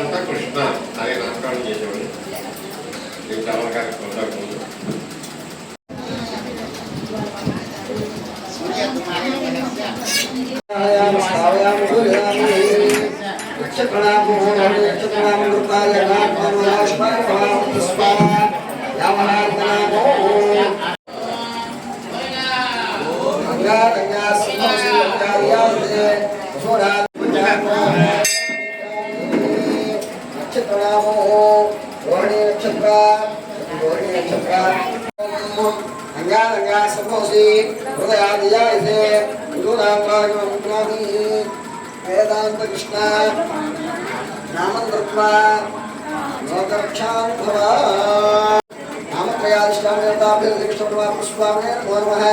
వేదాంత కృష్ణ అనే నామకరణం చేసేవాడు. దీనికి అమ్మగారికి పొందకముందు वेदांत कृष्ण नामं कृत्वा लोकरक्षानुभवा नामत्रयादिष्टानताभिर्दिष्टपुष्पामे नमो नमः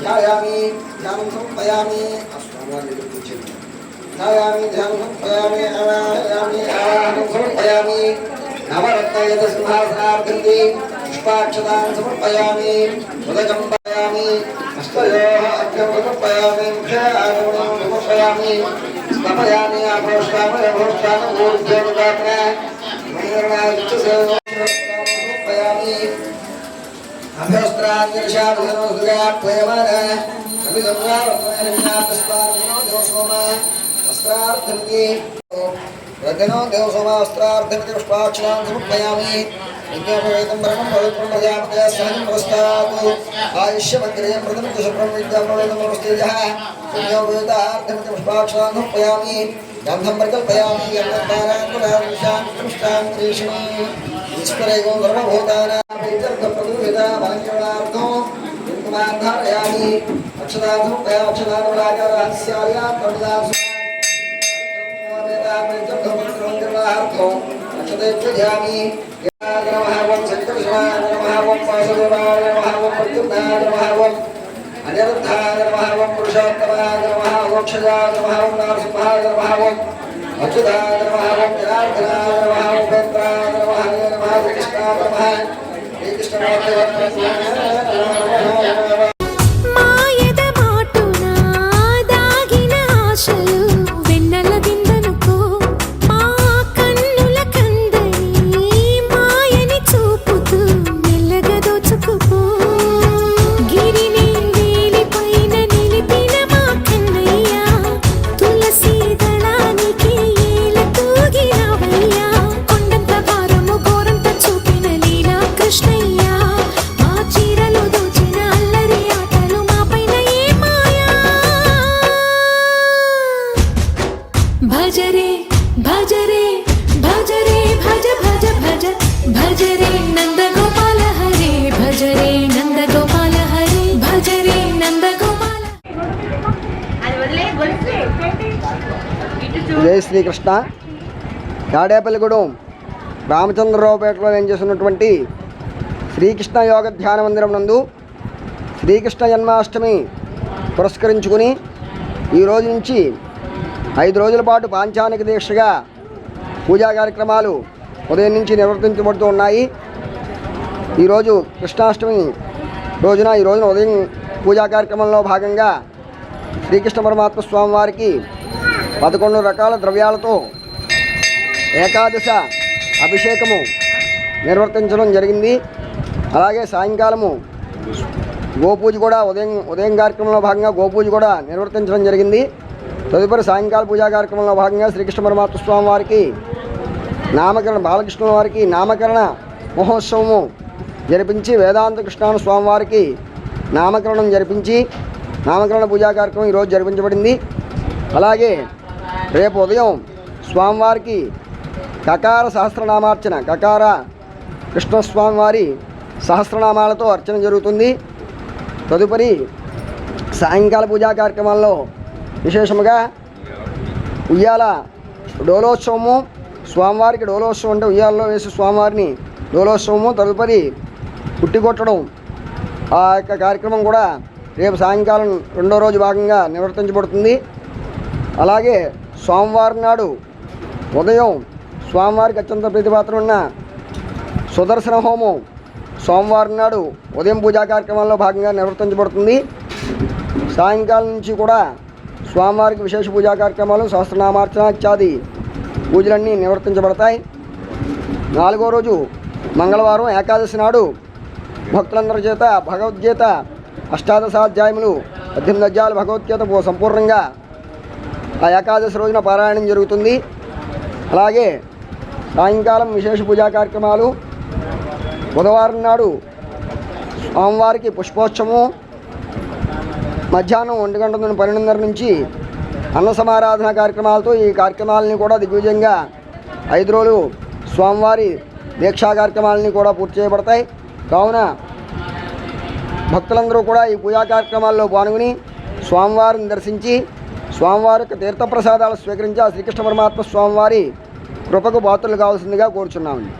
ध्यायामि ध्यानं समर्पयामि ध्यायामि ध्यानं समर्पयामि आवाहयामि आवाहनं समर्पयामि नवरत्नयतसिंहासनार्थन्ति पुष्पाक्षतां समर्पयामि उदकं पयामि हस्तयोः अर्घ्यं समर्पयामि मुख्यागमनं समर्पयामि स्थापयामि आभोष्टामि अभोष्टामि ऊर्ध्वोदकात्मने समर्पयामि अभ्यस्त्रान्यर्षाभिधनोदयात्वयमानः अभिधन्यात्मस्मार्गणो वस्त्रार्थन्ति रजनो देवसोमास्त्रार्थन्ति पुष्पाक्षतां समर्पयामि विज्ञापवेदं ब्रह्मं पवित्रं प्रजापतयः सहनं पुरस्तात् आयुष्यमग्रे प्रथमं शुभ्रं विद्यापवेदं नमस्तेजः पुण्योपवेदार्थन्ति पुष्पाक्षतां समर्पयामि गन्धं प्रकल्पयामि गन्धतारान्तराविशां कृष्णां कृष्णं ईश्वरैवं सर्वभूतानां प्रदूहिता वलङ्करणार्थो कुङ्कुमान्धारयामि अक्षतां समर्पयामि अक्षतानुरागारहस्यायां प्रमिदां अक्षतेभ्यजामि नमः ओं संकर्षणाय नमः ओं वासुदेवाय नमः ओं प्रद्युम्नाय नमः ओं अनिरुद्धाय नमः ओं पुरुषोत्तमाय नमः ओं क्षजाय नमः ओं नरसिंहाय नमः ओं अच्युताय नमः ओं जनार्दनाय नमः ओं वेत्राय नमः नमः कृष्णाय नमः श्रीकृष्णमूर्तये नमः भजरे भजरे भजरे भज भज भज भजरे नंदगोपाल हरे भजरे नंदगोपाल हरे भजरे नंदगोपाल జై శ్రీకృష్ణ. తాడేపల్లిగూడెం రామచంద్రరావుపేటలో ఏం చేస్తున్నటువంటి శ్రీకృష్ణ యోగ ధ్యాన మందిరం నందు శ్రీకృష్ణ జన్మాష్టమి పురస్కరించుకుని ఈ రోజు నుంచి 5 రోజుల పాటు పాంచానిక దీక్షగా పూజా కార్యక్రమాలు ఉదయం నుంచి నిర్వర్తించబడుతూ ఉన్నాయి. ఈరోజు కృష్ణాష్టమి రోజున ఉదయం పూజా కార్యక్రమంలో భాగంగా శ్రీకృష్ణ పరమాత్మ స్వామివారికి 11 రకాల ద్రవ్యాలతో ఏకాదశ అభిషేకము నిర్వర్తించడం జరిగింది. అలాగే సాయంకాలము గోపూజ కూడా ఉదయం కార్యక్రమంలో భాగంగా గోపూజ కూడా నిర్వర్తించడం జరిగింది. తదుపరి సాయంకాల పూజా కార్యక్రమంలో భాగంగా శ్రీకృష్ణ పరమాత్మ స్వామి వారికి బాలకృష్ణుల వారికి నామకరణ మహోత్సవము జరిపించి వేదాంత కృష్ణ స్వామి వారికి నామకరణం జరిపించి నామకరణ పూజా కార్యక్రమం ఈరోజు జరిపించబడింది. అలాగే రేపు ఉదయం స్వామివారికి కకార సహస్రనామార్చన కకార కృష్ణస్వామివారి సహస్రనామాలతో అర్చన జరుగుతుంది. తదుపరి సాయంకాల పూజా కార్యక్రమాల్లో విశేషముగా ఉయ్యాల డోలోత్సవము స్వామివారికి డోలోత్సవం అంటే ఉయ్యాలలో వేసి స్వామివారిని డోలోత్సవము తదుపరి పుట్టికొట్టడం ఆ యొక్క కార్యక్రమం కూడా రేపు సాయంకాలం 2వ రోజు భాగంగా నిర్వర్తించబడుతుంది. అలాగే సోమవారం నాడు ఉదయం స్వామివారికి అత్యంత ప్రీతిపాత్రమైన సుదర్శన హోమం సోమవారం నాడు ఉదయం పూజా కార్యక్రమాల్లో భాగంగా నిర్వర్తించబడుతుంది. సాయంకాలం నుంచి కూడా స్వామివారికి విశేష పూజా కార్యక్రమాలు సహస్రనామార్చన ఇత్యాది పూజలన్నీ నివర్తించబడతాయి. 4వ రోజు మంగళవారం ఏకాదశి నాడు భక్తులందరి చేత భగవద్గీత అష్టాదశాధ్యాయములు 18 అధ్యాయాలు భగవద్గీత సంపూర్ణంగా ఆ ఏకాదశి రోజున పారాయణం జరుగుతుంది. అలాగే సాయంకాలం విశేష పూజా కార్యక్రమాలు. బుధవారం నాడు స్వామివారికి పుష్పోత్సవం, మధ్యాహ్నం 1 గంట నుండి 12:30 నుంచి అన్న సమారాధన కార్యక్రమాలతో ఈ కార్యక్రమాలని కూడా దిగ్విజయంగా 5 రోజులు స్వామివారి దీక్షా కార్యక్రమాలని కూడా పూర్తి చేయబడతాయి. కావున భక్తులందరూ కూడా ఈ పూజా కార్యక్రమాల్లో పాల్గొని స్వామివారిని దర్శించి స్వామివారి యొక్క తీర్థప్రసాదాలు స్వీకరించి ఆ శ్రీకృష్ణ పరమాత్మ స్వామివారి కృపకు పాత్రలు కావాల్సిందిగా కోరుచున్నామండి.